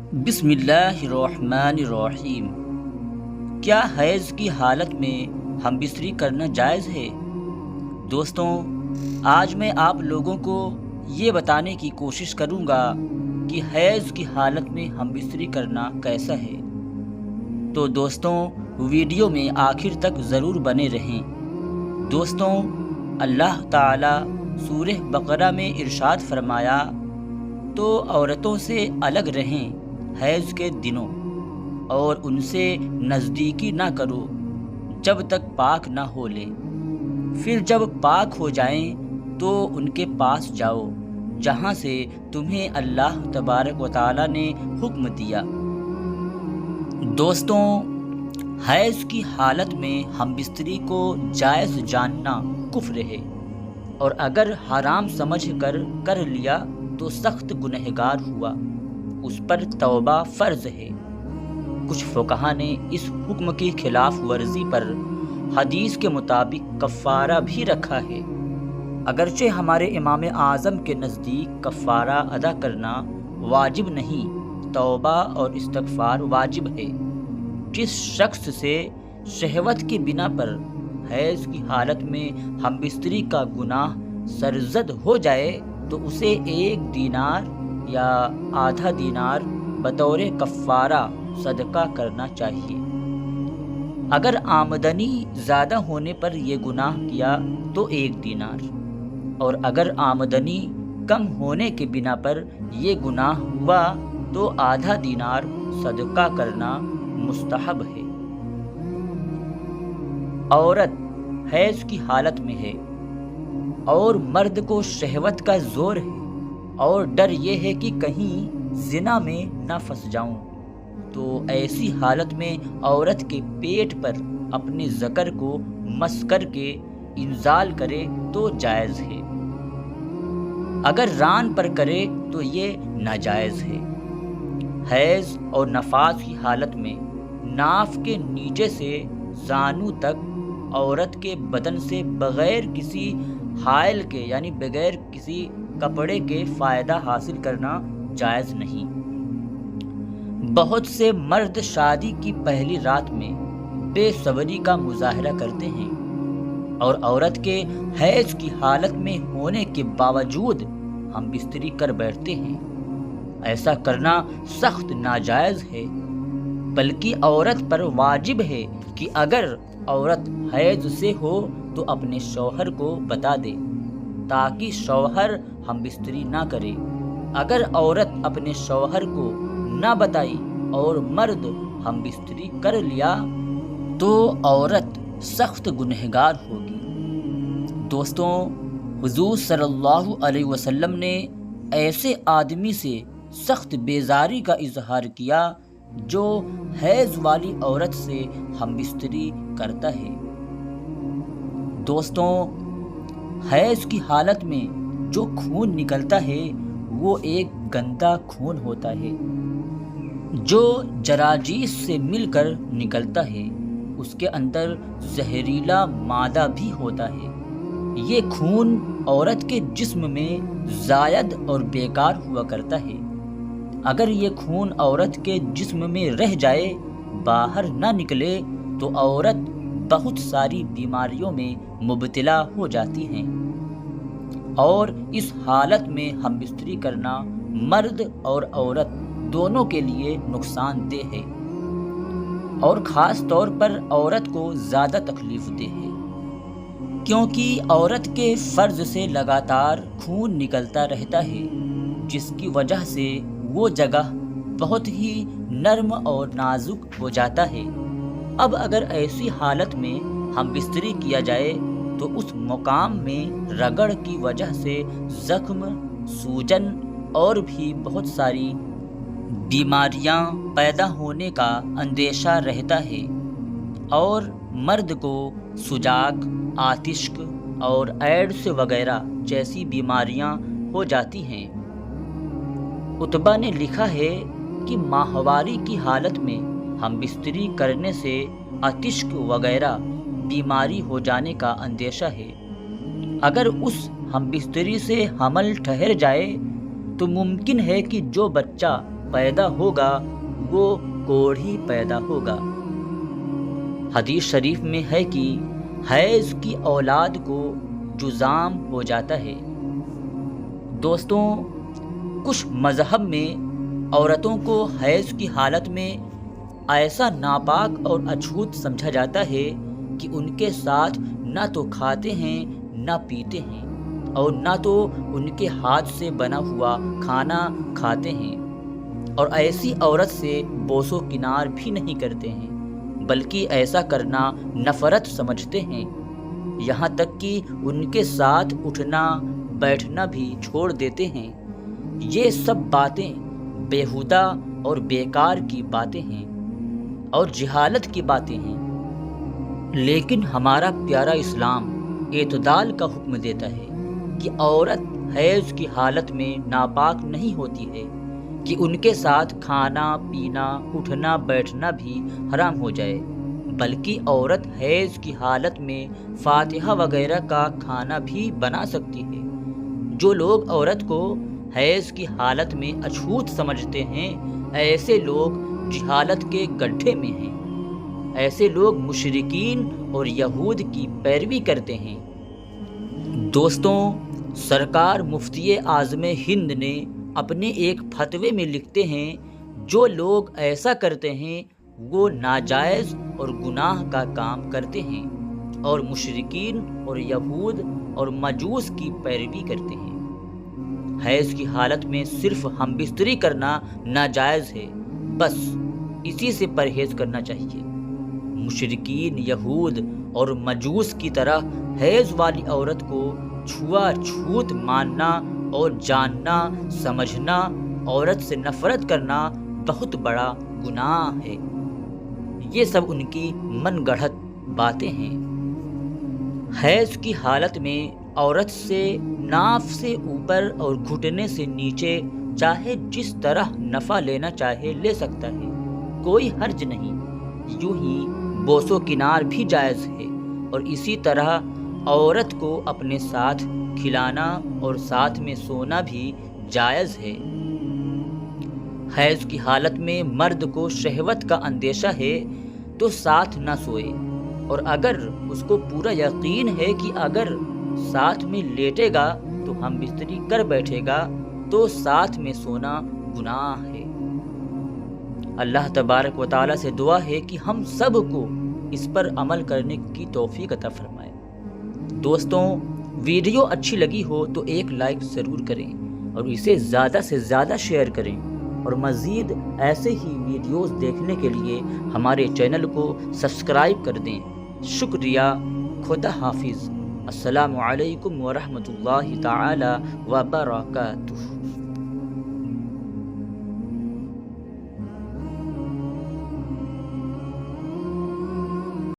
بسم اللہ الرحمن الرحیم۔ کیا حیض کی حالت میں ہم بستری کرنا جائز ہے؟ دوستوں، آج میں آپ لوگوں کو یہ بتانے کی کوشش کروں گا کہ حیض کی حالت میں ہم بستری کرنا کیسا ہے۔ تو دوستوں، ویڈیو میں آخر تک ضرور بنے رہیں۔ دوستوں، اللہ تعالی سورہ بقرہ میں ارشاد فرمایا، تو عورتوں سے الگ رہیں حیض کے دنوں، اور ان سے نزدیکی نہ کرو جب تک پاک نہ ہو لیں۔ پھر جب پاک ہو جائیں تو ان کے پاس جاؤ جہاں سے تمہیں اللہ تبارک و تعالی نے حکم دیا۔ دوستوں، حیض کی حالت میں ہم بستری کو جائز جاننا کفر ہے، اور اگر حرام سمجھ کر لیا تو سخت گنہگار ہوا، اس پر توبہ فرض ہے۔ کچھ فقہا نے اس حکم کی خلاف ورزی پر حدیث کے مطابق کفارہ بھی رکھا ہے۔ اگرچہ ہمارے امام اعظم کے نزدیک کفارہ ادا کرنا واجب نہیں، توبہ اور استغفار واجب ہے۔ جس شخص سے شہوت کی بنا پر حیض کی حالت میں ہم بستری کا گناہ سرزد ہو جائے تو اسے 1 دینار یا آدھا دینار بطور کفارہ صدقہ کرنا چاہیے۔ اگر آمدنی زیادہ ہونے پر یہ گناہ کیا تو 1 دینار، اور اگر آمدنی کم ہونے کے بنا پر یہ گناہ ہوا تو آدھا دینار صدقہ کرنا مستحب ہے۔ عورت حیض کی حالت میں ہے اور مرد کو شہوت کا زور ہے، اور ڈر یہ ہے کہ کہیں زنا میں نہ پھنس جاؤں، تو ایسی حالت میں عورت کے پیٹ پر اپنے ذکر کو مس کر کے انزال کرے تو جائز ہے۔ اگر ران پر کرے تو یہ ناجائز ہے۔ حیض اور نفاس کی حالت میں ناف کے نیچے سے زانو تک عورت کے بدن سے بغیر کسی حائل کے یعنی بغیر کسی کپڑے کے فائدہ حاصل کرنا جائز نہیں۔ بہت سے مرد شادی کی پہلی رات میں بے صبری کا مظاہرہ کرتے ہیں اور عورت کے حیض کی حالت میں ہونے کے باوجود ہم بستری کر بیٹھتے ہیں۔ ایسا کرنا سخت ناجائز ہے، بلکہ عورت پر واجب ہے کہ اگر عورت حیض سے ہو تو اپنے شوہر کو بتا دے تاکہ شوہر ہم بستری نہ کرے۔ اگر عورت اپنے شوہر کو نہ بتائی اور مرد ہم بستری کر لیا تو عورت سخت گنہگار ہوگی۔ دوستوں، حضور صلی اللہ علیہ وسلم نے ایسے آدمی سے سخت بیزاری کا اظہار کیا جو حیض والی عورت سے ہم بستری کرتا ہے۔ دوستوں، حیض کی حالت میں جو خون نکلتا ہے وہ ایک گندا خون ہوتا ہے جو جراثیم سے مل کر نکلتا ہے۔ اس کے اندر زہریلا مادہ بھی ہوتا ہے۔ یہ خون عورت کے جسم میں زائد اور بیکار ہوا کرتا ہے۔ اگر یہ خون عورت کے جسم میں رہ جائے، باہر نہ نکلے، تو عورت بہت ساری بیماریوں میں مبتلا ہو جاتی ہیں، اور اس حالت میں ہم بستری کرنا مرد اور عورت دونوں کے لیے نقصان دہ ہے، اور خاص طور پر عورت کو زیادہ تکلیف دہ ہے، کیونکہ عورت کے فرج سے لگاتار خون نکلتا رہتا ہے، جس کی وجہ سے وہ جگہ بہت ہی نرم اور نازک ہو جاتا ہے۔ اب اگر ایسی حالت میں ہم بستری کیا جائے تو اس مقام میں رگڑ کی وجہ سے زخم، سوجن اور بھی بہت ساری بیماریاں پیدا ہونے کا اندیشہ رہتا ہے، اور مرد کو سجاگ، آتشک اور ایڈز وغیرہ جیسی بیماریاں ہو جاتی ہیں۔ عتبہ نے لکھا ہے کہ ماہواری کی حالت میں ہم بستری کرنے سے آتشک وغیرہ بیماری ہو جانے کا اندیشہ ہے۔ اگر اس ہم بستری سے حمل ٹھہر جائے تو ممکن ہے کہ جو بچہ پیدا ہوگا وہ کوڑھ ہی پیدا ہوگا۔ حدیث شریف میں ہے کہ حیض کی اولاد کو جذام ہو جاتا ہے۔ دوستوں، کچھ مذہب میں عورتوں کو حیض کی حالت میں ایسا ناپاک اور اچھوت سمجھا جاتا ہے کہ ان کے ساتھ نہ تو کھاتے ہیں نہ پیتے ہیں اور نہ تو ان کے ہاتھ سے بنا ہوا کھانا کھاتے ہیں، اور ایسی عورت سے بوس و کنار بھی نہیں کرتے ہیں، بلکہ ایسا کرنا نفرت سمجھتے ہیں، یہاں تک کہ ان کے ساتھ اٹھنا بیٹھنا بھی چھوڑ دیتے ہیں۔ یہ سب باتیں بیہودہ اور بیکار کی باتیں ہیں اور جہالت کی باتیں ہیں، لیکن ہمارا پیارا اسلام اعتدال کا حکم دیتا ہے کہ عورت حیض کی حالت میں ناپاک نہیں ہوتی ہے کہ ان کے ساتھ کھانا پینا اٹھنا بیٹھنا بھی حرام ہو جائے، بلکہ عورت حیض کی حالت میں فاتحہ وغیرہ کا کھانا بھی بنا سکتی ہے۔ جو لوگ عورت کو حیض کی حالت میں اچھوت سمجھتے ہیں، ایسے لوگ جہالت کے گڈھے میں ہیں، ایسے لوگ مشرکین اور یہود کی پیروی کرتے ہیں۔ دوستوں، سرکار مفتی اعظم ہند نے اپنے ایک فتوے میں لکھتے ہیں، جو لوگ ایسا کرتے ہیں وہ ناجائز اور گناہ کا کام کرتے ہیں اور مشرکین اور یہود اور مجوس کی پیروی کرتے ہیں۔ حیض کی حالت میں صرف ہم بستری کرنا ناجائز ہے، بس اسی سے پرہیز کرنا چاہیے۔ مشرکین یہود اور مجوس کی طرح حیض والی عورت کو چھوا چھوت ماننا اور جاننا سمجھنا، عورت سے نفرت کرنا بہت بڑا گناہ ہے۔ یہ سب ان کی من گڑھت باتیں ہیں۔ حیض کی حالت میں عورت سے ناف سے اوپر اور گھٹنے سے نیچے چاہے جس طرح نفع لینا چاہے لے سکتا ہے، کوئی حرج نہیں۔ یوں ہی بوس و کنار بھی جائز ہے، اور اسی طرح عورت کو اپنے ساتھ کھلانا اور ساتھ میں سونا بھی جائز ہے۔ حیض کی حالت میں مرد کو شہوت کا اندیشہ ہے تو ساتھ نہ سوئے، اور اگر اس کو پورا یقین ہے کہ اگر ساتھ میں لیٹے گا تو ہم بستری کر بیٹھے گا تو ساتھ میں سونا گناہ ہے۔ اللہ تبارک و تعالیٰ سے دعا ہے کہ ہم سب کو اس پر عمل کرنے کی توفیق عطا فرمائے۔ دوستوں، ویڈیو اچھی لگی ہو تو ایک لائک ضرور کریں اور اسے زیادہ سے زیادہ شیئر کریں، اور مزید ایسے ہی ویڈیوز دیکھنے کے لیے ہمارے چینل کو سبسکرائب کر دیں۔ شکریہ۔ خدا حافظ۔ السلام علیکم ورحمۃ اللہ تعالی وبرکاتہ۔